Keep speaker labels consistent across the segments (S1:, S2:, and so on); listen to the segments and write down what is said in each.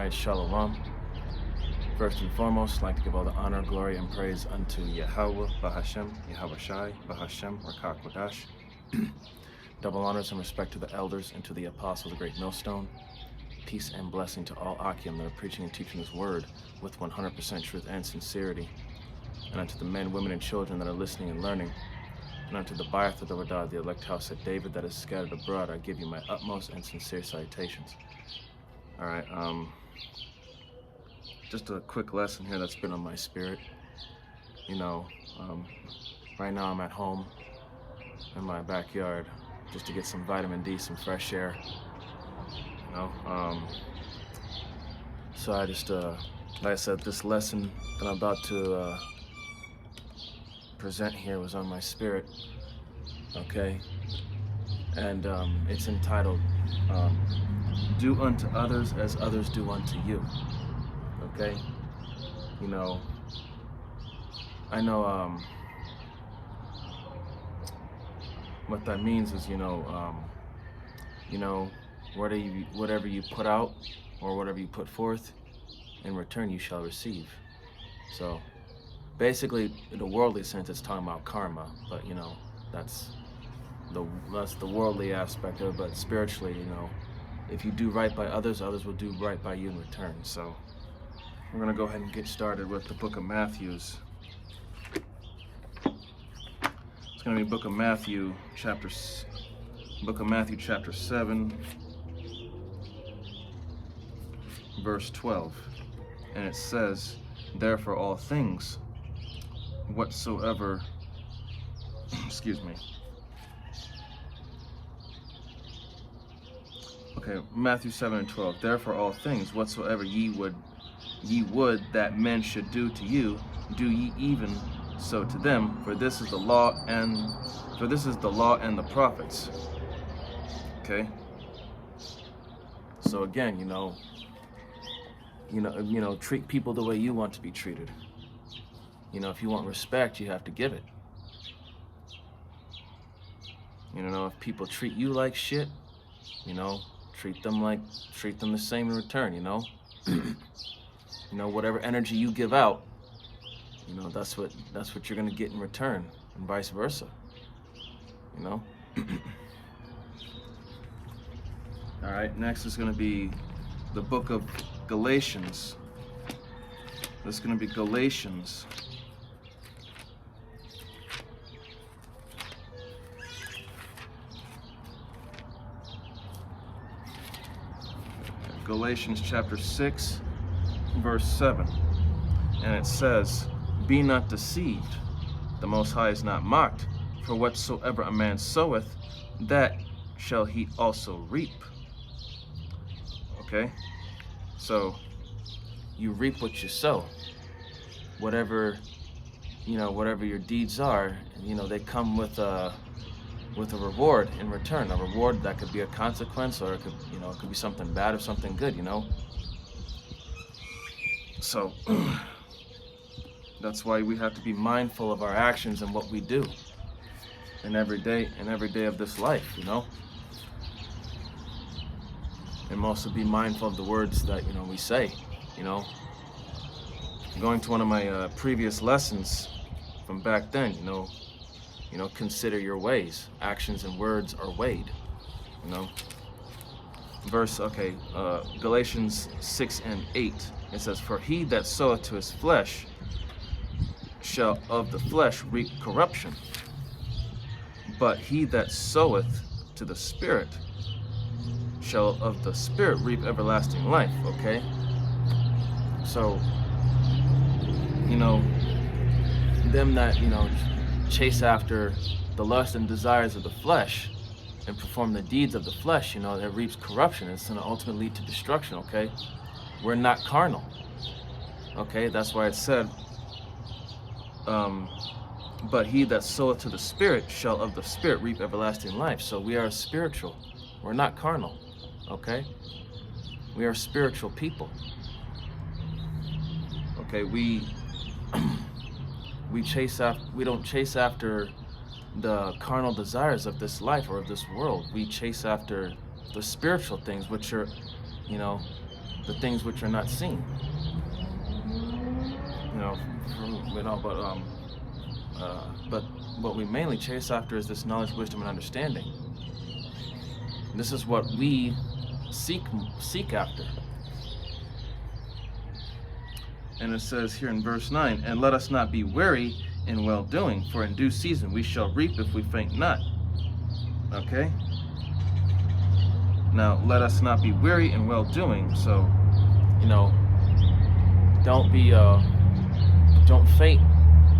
S1: right, Shalom. First and foremost, I'd like to give all the honor, glory, and praise unto Yahweh, Bahashem, Yahweh Shai, Bahashem, Rakak Wadash. Double honors and respect to the elders and to the apostles of the Great Millstone. Peace and blessing to all Akim that are preaching and teaching His word with 100% truth and sincerity. And unto the men, women, and children that are listening and learning. And unto the Ba'ath of the Radah, the elect house of David that is scattered abroad, I give you my utmost and sincere salutations. All right, just a quick lesson here that's been on my spirit. Right now I'm at home in my backyard just to get some vitamin D, some fresh air. So I just, like I said, this lesson that I'm about to present here was on my spirit, okay? And it's entitled, Do Unto Others as Others Do Unto You, okay? I know what that means is, whatever you put out or whatever you put forth, in return you shall receive. So basically, in the worldly sense, it's talking about karma, but that's the worldly aspect of it. But spiritually, if you do right by others, others will do right by you in return. So we're gonna go ahead and get started with the book of Matthew. It's gonna be book of Matthew chapter 7, verse 12, and it says, "Therefore all things whatsoever," excuse me. Okay, Matthew 7 and 12. "Therefore all things whatsoever ye would that men should do to you, do ye even so to them, for this is the law and the prophets." Okay? So again, treat people the way you want to be treated. If you want respect, you have to give it. If people treat you like shit, treat them the same in return, whatever energy you give out, that's what you're gonna get in return, and vice versa. All right, next is gonna be the book of Galatians. This is gonna be Galatians. Galatians chapter 6, verse 7. And it says, "Be not deceived, the Most High is not mocked, for whatsoever a man soweth, that shall he also reap." Okay? So, you reap what you sow. Whatever your deeds are, they come with a reward in return. A reward that could be a consequence, or it could be something bad or something good, So that's why we have to be mindful of our actions and what we do in every day of this life, And also be mindful of the words that we say. Going to one of my previous lessons from back then, consider your ways. Actions and words are weighed. Galatians 6 and 8. It says, "For he that soweth to his flesh shall of the flesh reap corruption, but he that soweth to the Spirit shall of the Spirit reap everlasting life." Okay? So, them that, chase after the lust and desires of the flesh and perform the deeds of the flesh, that reaps corruption. It's going to ultimately lead to destruction, okay? We're not carnal, okay? That's why it said, "But he that soweth to the Spirit shall of the Spirit reap everlasting life." So we are spiritual. We're not carnal, okay? We are spiritual people. Okay, we don't chase after the carnal desires of this life or of this world. We chase after the spiritual things, which are, the things which are not seen. But what we mainly chase after is this knowledge, wisdom, and understanding. This is what we seek after. And it says here in verse 9, and let us not be weary in well-doing, for in due season we shall reap if we faint not. Okay? Now, let us not be weary in well-doing. So, don't faint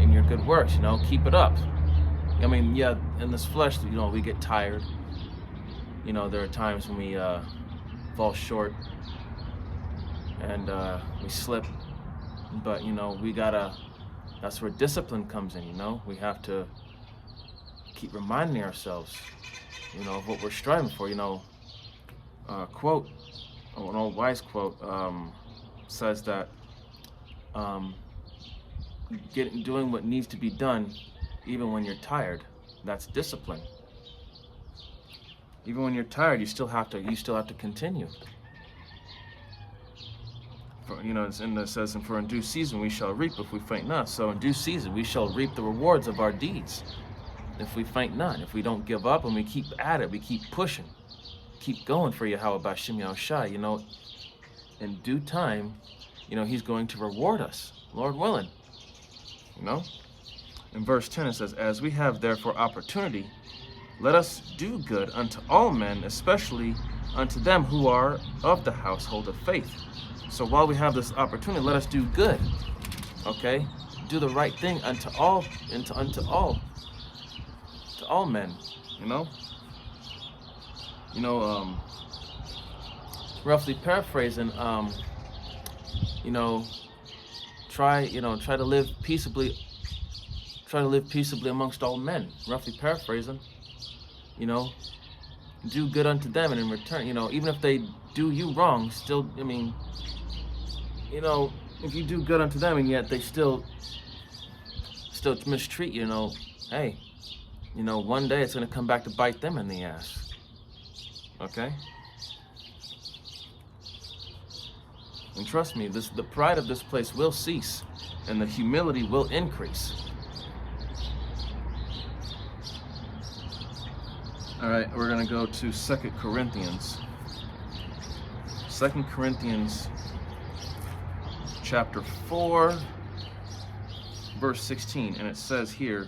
S1: in your good works, keep it up. I mean, yeah, in this flesh, we get tired. There are times when we fall short and we slip. But, that's where discipline comes in, We have to keep reminding ourselves, of what we're striving for, an old wise quote says that doing what needs to be done even when you're tired, that's discipline. Even when you're tired, you still have to continue. It says, and for in due season we shall reap if we faint not. So in due season we shall reap the rewards of our deeds if we faint not. If we don't give up and we keep at it, we keep pushing, keep going for Yahweh B'Shem Yahushai, in due time, he's going to reward us, Lord willing. In verse 10 it says, as we have therefore opportunity, let us do good unto all men, especially unto them who are of the household of faith. So while we have this opportunity, let us do good. Okay? Do the right thing unto all men, roughly paraphrasing, try to live peaceably amongst all men. Roughly paraphrasing, do good unto them, and in return, even if they do you wrong, still, if you do good unto them and yet they still mistreat you, hey, one day it's going to come back to bite them in the ass. Okay? And trust me, the pride of this place will cease and the humility will increase. All right, we're going to go to 2 Corinthians. 2 Corinthians chapter 4, verse 16, and it says here,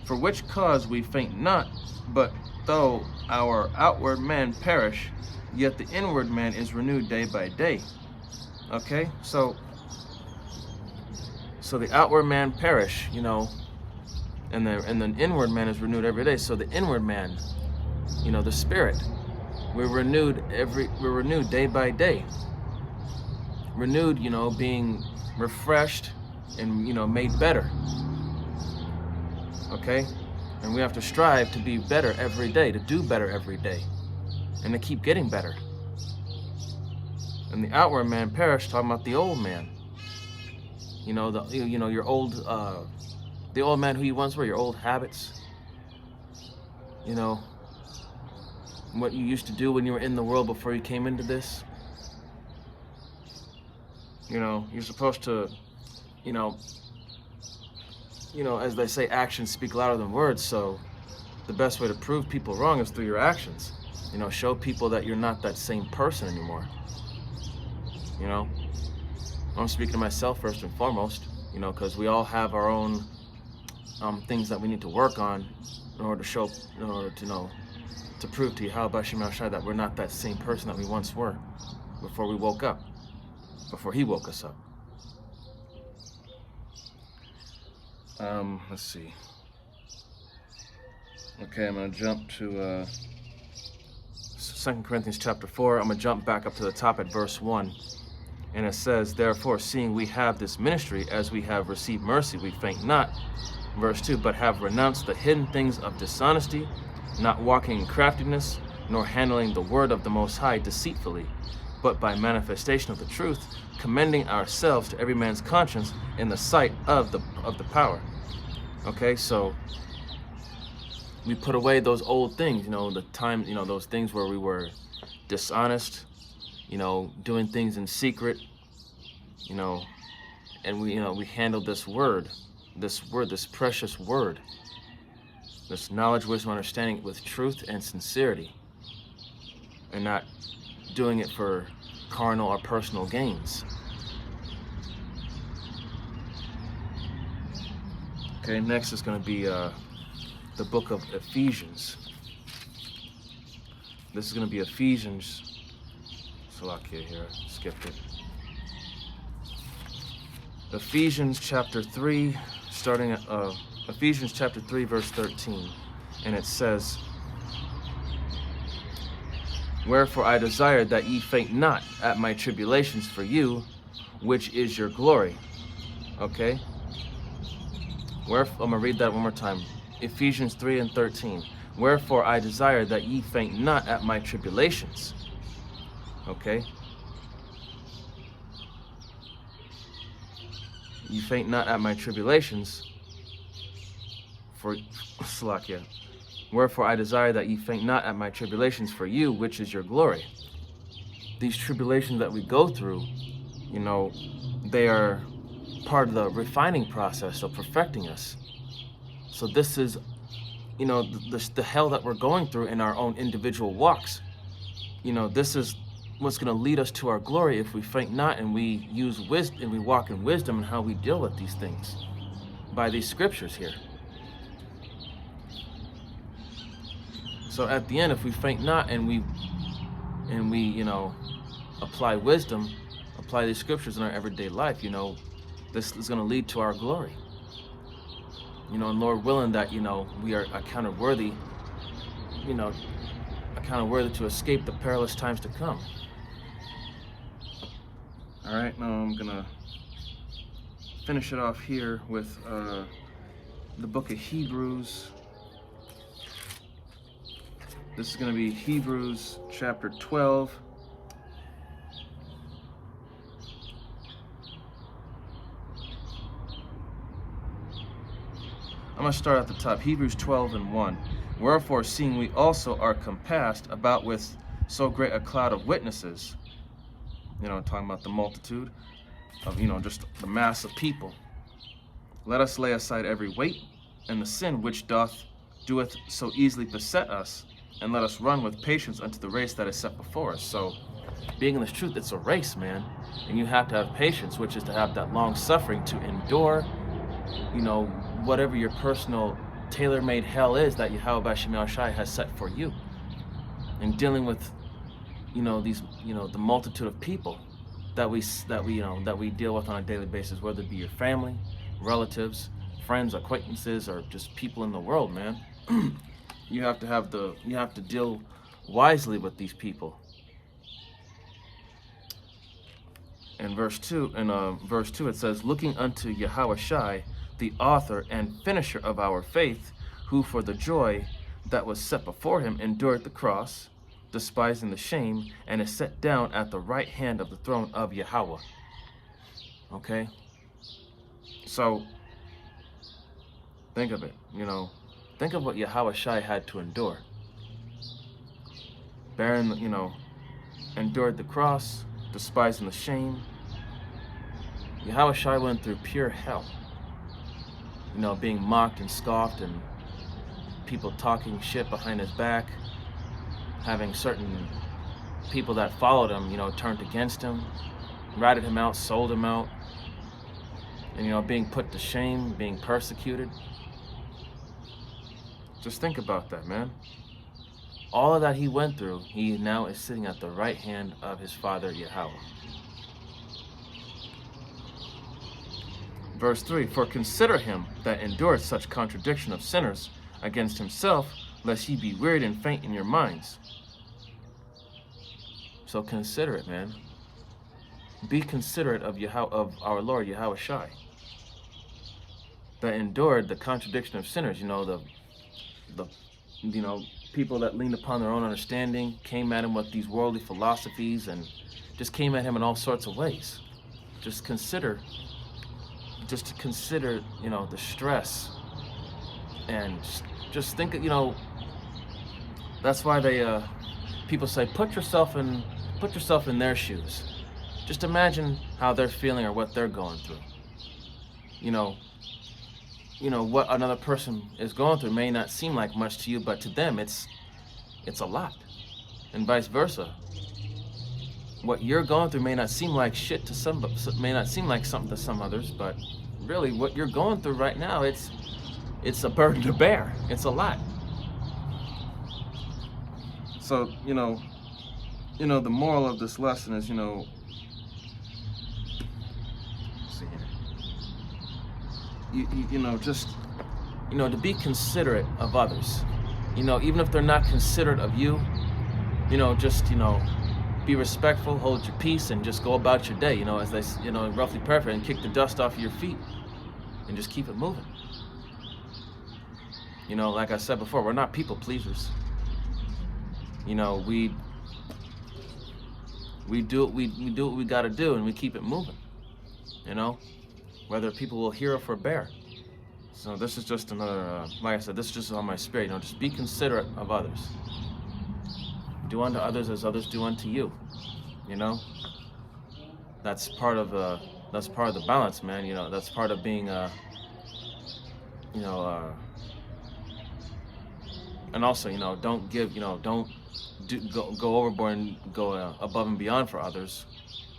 S1: for which cause we faint not, but though our outward man perish, yet the inward man is renewed day by day. Okay, so the outward man perish, and the inward man is renewed every day. So the inward man, the spirit, we're renewed day by day. Renewed, being refreshed and made better. Okay? And we have to strive to be better every day, to do better every day, and to keep getting better. And the outward man perished, talking about the old man. Your old, the old man who you once were, your old habits. What you used to do when you were in the world before you came into this. You're supposed to, as they say, actions speak louder than words. So the best way to prove people wrong is through your actions. Show people that you're not that same person anymore. I'm speaking to myself first and foremost, because we all have our own things that we need to work on in order to prove to Yahweh B'Shem Yahushai that we're not that same person that we once were before we woke up, before he woke us up. Let's see. Okay, I'm going to jump to 2 Corinthians chapter 4. I'm going to jump back up to the top at verse 1. And it says, therefore, seeing we have this ministry, as we have received mercy, we faint not. Verse 2, but have renounced the hidden things of dishonesty, not walking in craftiness, nor handling the word of the Most High deceitfully, but by manifestation of the truth, commending ourselves to every man's conscience in the sight of the power. Okay, so we put away those old things, the time, those things where we were dishonest, doing things in secret, and we handled this precious word, this knowledge, wisdom, understanding with truth and sincerity, and not doing it for carnal or personal gains. Okay, next is going to be the book of Ephesians. This is going to be Ephesians. Salakia here, skipped it. Ephesians chapter 3, starting at Ephesians chapter 3, verse 13. And it says, "Wherefore I desire that ye faint not at my tribulations for you, which is your glory." Okay? I'm going to read that one more time. Ephesians 3 and 13. "Wherefore I desire that ye faint not at my tribulations." Okay? "Ye faint not at my tribulations for Slakia. Wherefore I desire that ye faint not at my tribulations for you, which is your glory." These tribulations that we go through, they are part of the refining process of perfecting us. So this is, the hell that we're going through in our own individual walks. This is what's going to lead us to our glory if we faint not and we use wisdom and we walk in wisdom in how we deal with these things by these scriptures here. So at the end, if we faint not and we apply wisdom, apply these scriptures in our everyday life, this is going to lead to our glory. And Lord willing that, we are accounted worthy, to escape the perilous times to come. All right, now I'm going to finish it off here with the book of Hebrews. This is going to be Hebrews chapter 12. I'm going to start at the top. Hebrews 12 and 1. "Wherefore, seeing we also are compassed about with so great a cloud of witnesses," talking about the multitude of, just the mass of people, "let us lay aside every weight and the sin which doeth so easily beset us, and let us run with patience unto the race that is set before us." So, being in this truth, it's a race, man. And you have to have patience, which is to have that long suffering to endure, whatever your personal tailor-made hell is that Yahweh B'Shem Yahushai has set for you. And dealing with, these, the multitude of people that we deal with on a daily basis, whether it be your family, relatives, friends, acquaintances, or just people in the world, man. You have to deal wisely with these people. In verse 2, it says, "Looking unto Yahweh Shai, the author and finisher of our faith, who for the joy that was set before him endured the cross, despising the shame, and is set down at the right hand of the throne of Yahweh." Okay? So, think of it, Think of what Yahweh Shai had to endure. Bearing, endured the cross, despising the shame. Yahweh Shai went through pure hell. Being mocked and scoffed and people talking shit behind his back, having certain people that followed him, turned against him, ratted him out, sold him out, and, being put to shame, being persecuted. Just think about that, man. All of that he went through, he now is sitting at the right hand of his Father, Yahweh. Verse 3, "For consider him that endured such contradiction of sinners against himself, lest ye be wearied and faint in your minds." So consider it, man. Be considerate of our Lord Yahweh Shai, that endured the contradiction of sinners. The people that leaned upon their own understanding, came at him with these worldly philosophies and just came at him in all sorts of ways. Just consider, the stress And just think, that's why people say put yourself in their shoes. Just imagine how they're feeling or what they're going through. You know, what another person is going through may not seem like much to you, but to them it's a lot. And vice versa. What you're going through may not seem like shit to some, may not seem like something to some others, but really what you're going through right now, it's a burden to bear. It's a lot. So, the moral of this lesson is, just, to be considerate of others. Even if they're not considerate of you, just, be respectful, hold your peace, and just go about your day, as they, roughly paraphrase, and kick the dust off of your feet and just keep it moving. Like I said before, we're not people pleasers. We do what we gotta do, and we keep it moving. Whether people will hear or forbear. So this is just another, like I said, this is just on my spirit. Just be considerate of others. Do unto others as others do unto you. That's part of the balance, man. That's part of being and also, don't give, don't go overboard and go above and beyond for others,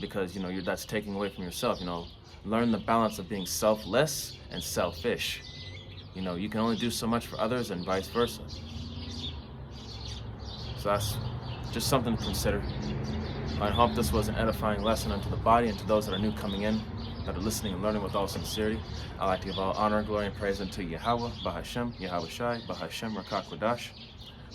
S1: because that's taking away from yourself. Learn the balance of being selfless and selfish. You can only do so much for others, and vice versa. So that's just something to consider. I hope this was an edifying lesson unto the body and to those that are new coming in, that are listening and learning with all sincerity. I'd like to give all honor, glory, and praise unto Yahweh, Bahashem, Yahweh Shai, Bahashem, Rakak Wadash.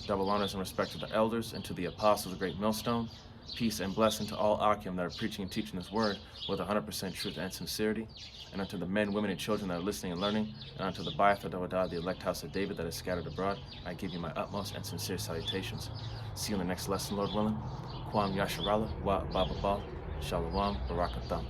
S1: Double honors and respect to the elders and to the apostles of the Great Millstone. Peace and blessing to all Akim that are preaching and teaching this word with 100% truth and sincerity. And unto the men, women, and children that are listening and learning. And unto the Bayat Dawadah, the elect house of David that is scattered abroad, I give you my utmost and sincere salutations. See you in the next lesson, Lord willing. Kwam Yasharala, Wa Baba Ba, Shalom, Barakatham.